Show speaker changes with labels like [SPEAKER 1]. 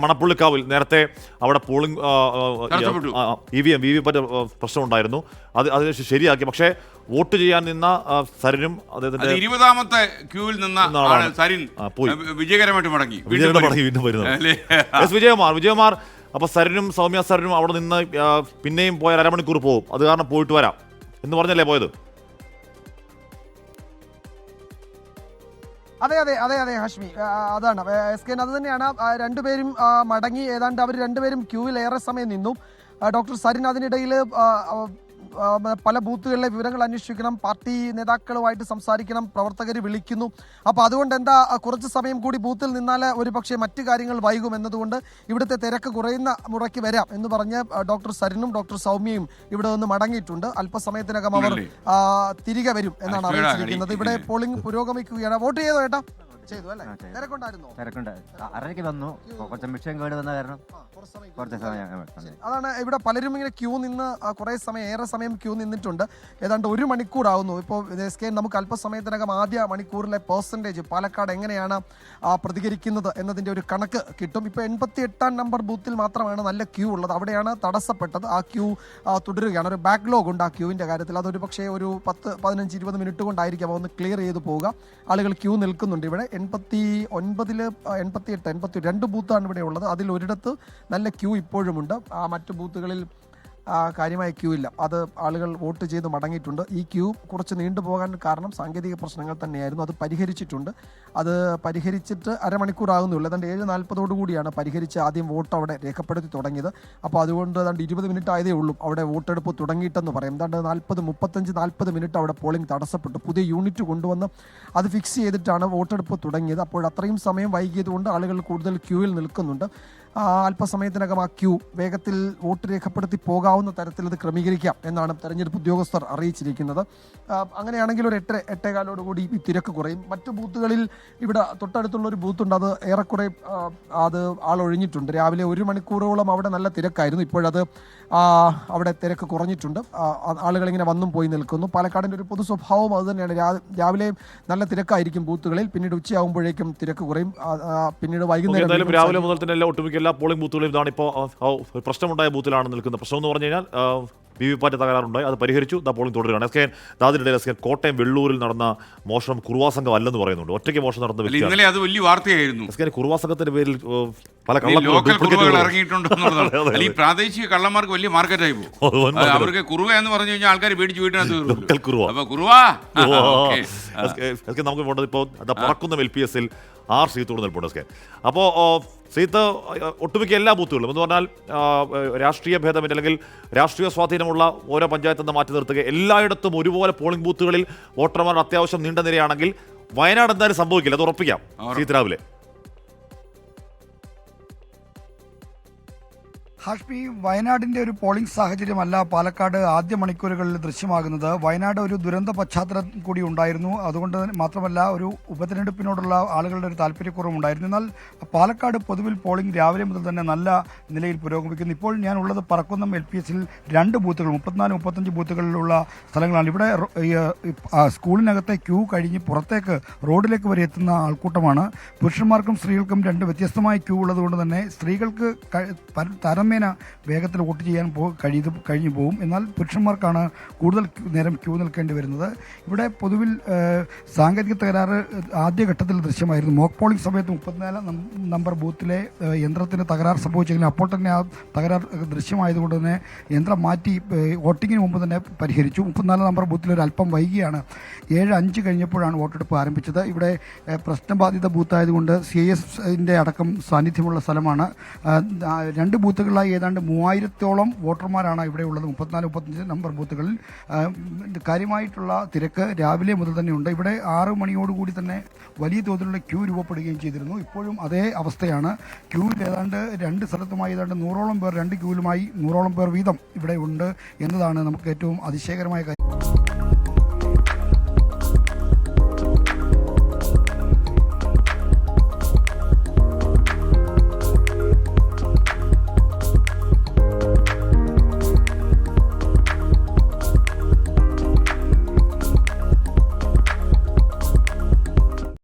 [SPEAKER 1] മണപ്പുള്ളിക്കാവിൽ നേരത്തെ അവിടെ polling V V പറ്റ പ്രശ്നമുണ്ടായിരുന്നു. അത് ശരിയാക്കി. പക്ഷേ വോട്ട് ചെയ്യാൻ നിന്ന സരിനും അദ്ദേഹത്തിന്റെ
[SPEAKER 2] 20ാമത്തെ ക്യൂവിൽ നിന്ന സരിൻ വിജയകരമായിട്ട് മടങ്ങി
[SPEAKER 1] വീണ്ടും വരുന്നത്. വിജയകുമാർ അപ്പൊ സരിനും സൗമ്യ സരിനും അവിടെ നിന്ന് പിന്നെയും പോയ അരമണിക്കൂർ പോകും, അത് കാരണം പോയിട്ട് വരാം എന്ന് പറഞ്ഞല്ലേ പോയത്?
[SPEAKER 3] അതെ ഹാഷ്മി, അതാണ് SK. അത് തന്നെയാണ്. രണ്ടുപേരും മടങ്ങി. ഏതാണ്ട് അവർ രണ്ടുപേരും ക്യൂവിൽ ഏറെ സമയം നിന്നു. ഡോക്ടർ സരിൻ അതിനിടയിൽ പല ബൂത്തുകളിലെ വിവരങ്ങൾ അന്വേഷിക്കണം, പാർട്ടി നേതാക്കളുമായിട്ട് സംസാരിക്കണം, പ്രവർത്തകർ വിളിക്കുന്നു. അപ്പോൾ അതുകൊണ്ട് എന്താ കുറച്ച് സമയം കൂടി ബൂത്തിൽ നിന്നാൽ ഒരു പക്ഷേ മറ്റു കാര്യങ്ങൾ വൈകും എന്നതുകൊണ്ട് ഇവിടുത്തെ തിരക്ക് കുറയുന്ന മുറയ്ക്ക് വരാം എന്ന് പറഞ്ഞ് ഡോക്ടർ സരിനും ഡോക്ടർ സൗമ്യയും ഇവിടെ നിന്ന് മടങ്ങിയിട്ടുണ്ട്. അല്പസമയത്തിനകം അവർ തിരികെ വരും എന്നാണ് അറിയിച്ചിരിക്കുന്നത്. ഇവിടെ പോളിംഗ് പുരോഗമിക്കുകയാണ്. വോട്ട് ചെയ്തോ ഏട്ടാ? ചെയ്തു അല്ലേ?
[SPEAKER 4] വന്നു.
[SPEAKER 3] അതാണ് ഇവിടെ പലരും ഇങ്ങനെ ക്യൂ നിന്ന് ഏറെ സമയം ക്യൂ നിന്നിട്ടുണ്ട്. ഏതാണ്ട് 1 മണിക്കൂറാവുന്നു. ഇപ്പോൾ SK നമുക്ക് അല്പസമയത്തിനകം ആദ്യ മണിക്കൂറിലെ പെർസെൻറ്റേജ് പാലക്കാട് എങ്ങനെയാണ് പ്രതികരിക്കുന്നത് എന്നതിൻ്റെ ഒരു കണക്ക് കിട്ടും. ഇപ്പോൾ 88ാം നമ്പർ ബൂത്തിൽ മാത്രമാണ് നല്ല ക്യൂ ഉള്ളത്. അവിടെയാണ് തടസ്സപ്പെട്ടത്. ആ ക്യൂ തുടരുകയാണ്. ഒരു ബാക്ക്ലോഗ് ഉണ്ട് ആ ക്യൂവിൻ്റെ കാര്യത്തിൽ. അതൊരു പക്ഷേ ഒരു 10-15-20 മിനിറ്റ് കൊണ്ടായിരിക്കും ഒന്ന് ക്ലിയർ ചെയ്ത് പോവുക. ആളുകൾ ക്യൂ നിൽക്കുന്നുണ്ട്. ഇവിടെ 89, 88, 82 ബൂത്താണ് ഇവിടെ ഉള്ളത്. അതിൽ ഒരിടത്ത് നല്ല ക്യൂ ഇപ്പോഴുമുണ്ട്. മറ്റു ബൂത്തുകളിൽ കാര്യമായ ക്യൂ ഇല്ല. അത് ആളുകൾ വോട്ട് ചെയ്ത് മടങ്ങിയിട്ടുണ്ട്. ഈ ക്യൂ കുറച്ച് നീണ്ടുപോകാൻ കാരണം സാങ്കേതിക പ്രശ്നങ്ങൾ തന്നെയായിരുന്നു. അത് പരിഹരിച്ചിട്ടുണ്ട്. അത് പരിഹരിച്ചിട്ട് അരമണിക്കൂറാകുന്നുള്ളൂ. ഏതാണ്ട് 7:40 കൂടിയാണ് പരിഹരിച്ച് ആദ്യം വോട്ട് അവിടെ രേഖപ്പെടുത്തി തുടങ്ങിയത്. അപ്പോൾ അതുകൊണ്ട് ഏതാണ്ട് 20 മിനിറ്റ് ആയതേ ഉള്ളൂ അവിടെ വോട്ടെടുപ്പ് തുടങ്ങിയിട്ടെന്ന് പറയും. ഏതാണ്ട് 35-40 മിനിറ്റ് അവിടെ പോളിംഗ് തടസ്സപ്പെട്ടു. പുതിയ യൂണിറ്റ് കൊണ്ടുവന്ന് അത് ഫിക്സ് ചെയ്തിട്ടാണ് വോട്ടെടുപ്പ് തുടങ്ങിയത്. അപ്പോൾ അത്രയും സമയം വൈകിയതുകൊണ്ട് ആളുകൾ കൂടുതൽ ക്യൂവിൽ നിൽക്കുന്നുണ്ട്. അല്പസമയത്തിനകം ആ ക്യൂ വേഗത്തിൽ വോട്ട് രേഖപ്പെടുത്തി പോകാവുന്ന തരത്തിൽ അത് ക്രമീകരിക്കാം എന്നാണ് തെരഞ്ഞെടുപ്പ് ഉദ്യോഗസ്ഥർ അറിയിച്ചിരിക്കുന്നത്. അങ്ങനെയാണെങ്കിൽ ഒരു 8-8:15 കൂടി ഈ തിരക്ക് കുറയും. മറ്റു ബൂത്തുകളിൽ ഇവിടെ തൊട്ടടുത്തുള്ളൊരു ബൂത്തുണ്ട്, അത് ഏറെക്കുറെ അത് ആളൊഴിഞ്ഞിട്ടുണ്ട്. രാവിലെ 1 മണിക്കൂറോളം അവിടെ നല്ല തിരക്കായിരുന്നു. ഇപ്പോഴത് അവിടെ തിരക്ക് കുറഞ്ഞിട്ടുണ്ട്. ആളുകളിങ്ങനെ വന്നും പോയി നിൽക്കുന്നു. പാലക്കാടിൻ്റെ ഒരു പൊതു സ്വഭാവം അത് തന്നെയാണ്. രാവിലെ നല്ല തിരക്കായിരിക്കും ബൂത്തുകളിൽ, പിന്നീട് ഉച്ചയാകുമ്പോഴേക്കും തിരക്ക് കുറയും. പിന്നീട് വൈകുന്നേരം
[SPEAKER 1] രാവിലെ മുതൽ തന്നെ ഒട്ടുമിക്ക എല്ലാ പോളിംഗ് ബൂത്തുകളിലും ഇതാണ് ഇപ്പോൾ പ്രശ്നമുണ്ടായ ബൂത്തിലാണ് നിൽക്കുന്നത്. പ്രശ്നം എന്ന് പറഞ്ഞു കഴിഞ്ഞാൽ വിവിപാറ്റ് തകരാറുണ്ടായി, അത് പരിഹരിച്ചു. പോളിംഗ് തുടരുകയാണ്. അതിനിടയിൽ കോട്ടയം വെള്ളൂരിൽ നടന്ന മോഷണം കുറുവാ സംഘം അല്ലെന്ന് പറയുന്നുണ്ട്. ഒറ്റയ്ക്ക് മോഷണം നടന്ന
[SPEAKER 2] ഇന്നലെ അത് വലിയ വാർത്തയായിരുന്നു.
[SPEAKER 1] കുറുവാ സംഘത്തിന്റെ പേരിൽ പല
[SPEAKER 2] ഈ പ്രാദേശിക കള്ളന്മാർക്ക് വലിയ മാർക്കറ്റായി പോകും. അവർക്ക് കുറുവ എന്ന് പറഞ്ഞു കഴിഞ്ഞാൽ ആൾക്കാർ പേടിച്ച് വീട്ടിനകത്ത്
[SPEAKER 1] നമുക്ക് പോകേണ്ടത് ഇപ്പോൾ പറക്കുന്ന LPS R സീത്തോട് നിൽപ്പുണ്ട്. അപ്പോൾ സീത്ത് ഒട്ടുമിക്ക എല്ലാ ബൂത്തുകളും എന്ന് പറഞ്ഞാൽ രാഷ്ട്രീയ ഭേദമില്ല, അല്ലെങ്കിൽ രാഷ്ട്രീയ സ്വാധീനമുള്ള ഓരോ പഞ്ചായത്തിൽ നിന്ന് മാറ്റി നിർത്തുക. എല്ലായിടത്തും ഒരുപോലെ പോളിംഗ് ബൂത്തുകളിൽ വോട്ടർമാർ അത്യാവശ്യം നീണ്ട നിരയാണെങ്കിൽ വയനാട് എന്തായാലും സംഭവിക്കില്ല, അത് ഉറപ്പിക്കാം. സീത്ത് രാവിലെ
[SPEAKER 5] ഹാഷ്മി, വയനാടിൻ്റെ ഒരു പോളിംഗ് സാഹചര്യമല്ല പാലക്കാട് ആദ്യ മണിക്കൂറുകളിൽ ദൃശ്യമാകുന്നത്. വയനാട് ഒരു ദുരന്ത പശ്ചാത്തലം കൂടി ഉണ്ടായിരുന്നു. അതുകൊണ്ട് മാത്രമല്ല ഒരു ഉപതെരഞ്ഞെടുപ്പിനോടുള്ള ആളുകളുടെ ഒരു താല്പര്യക്കുറവുണ്ടായിരുന്നു. എന്നാൽ പാലക്കാട് പൊതുവിൽ പോളിംഗ് രാവിലെ മുതൽ തന്നെ നല്ല നിലയിൽ പുരോഗമിക്കുന്നു. ഇപ്പോൾ ഞാൻ ഉള്ളത് പറക്കുന്നം LPS 2 ബൂത്തുകൾ, 34-35 ബൂത്തുകളിലുള്ള സ്ഥലങ്ങളാണ്. ഇവിടെ സ്കൂളിനകത്തെ ക്യൂ കഴിഞ്ഞ് പുറത്തേക്ക് റോഡിലേക്ക് വരെ എത്തുന്ന ആൾക്കൂട്ടമാണ്. പുരുഷന്മാർക്കും സ്ത്രീകൾക്കും 2 വ്യത്യസ്തമായ ക്യൂ ഉള്ളതുകൊണ്ട് തന്നെ സ്ത്രീകൾക്ക് വേഗത്തിൽ വോട്ട് ചെയ്യാൻ കഴിഞ്ഞു പോകും. എന്നാൽ പുരുഷന്മാർക്കാണ് കൂടുതൽ നേരം ക്യൂ നിൽക്കേണ്ടി വരുന്നത്. ഇവിടെ പൊതുവിൽ സാങ്കേതിക തകരാറ് ആദ്യഘട്ടത്തിൽ ദൃശ്യമായിരുന്നു. മോക്ക് പോളിംഗ് സമയത്ത് 34 നമ്പർ ബൂത്തിലെ യന്ത്രത്തിന് തകരാർ സംഭവിച്ചെങ്കിലും അപ്പോൾ തന്നെ ആ തകരാർ ദൃശ്യമായതുകൊണ്ട് തന്നെ യന്ത്രം മാറ്റി വോട്ടിങ്ങിന് മുമ്പ് തന്നെ പരിഹരിച്ചു. 34 നമ്പർ ബൂത്തിൽ ഒരു അല്പം വൈകിയാണ് 7:05 കഴിഞ്ഞപ്പോഴാണ് വോട്ടെടുപ്പ് ആരംഭിച്ചത്. ഇവിടെ പ്രശ്നബാധിത ബൂത്തായതുകൊണ്ട് CIS അടക്കം സാന്നിധ്യമുള്ള സ്ഥലമാണ്. 2 ബൂത്തുകളിലായി ഏതാണ്ട് 3000-ഓളം വോട്ടർമാരാണ് ഇവിടെ ഉള്ളത്. 34-35 നമ്പർ ബൂത്തുകളിൽ കാര്യമായിട്ടുള്ള തിരക്ക് രാവിലെ മുതൽ തന്നെ ഉണ്ട്. ഇവിടെ 6 മണിയോടുകൂടി തന്നെ വലിയ തോതിലുള്ള ക്യൂ രൂപപ്പെടുകയും ചെയ്തിരുന്നു. ഇപ്പോഴും അതേ അവസ്ഥയാണ്. ക്യൂവിൽ ഏതാണ്ട് 2 സ്ഥലത്തുമായി ഏതാണ്ട് 100ഓളം പേർ 2 ക്യൂവിലുമായി 100ഓളം പേർ വീതം ഇവിടെ ഉണ്ട് എന്നതാണ് നമുക്ക് ഏറ്റവും അതിശയകരമായ കാര്യം.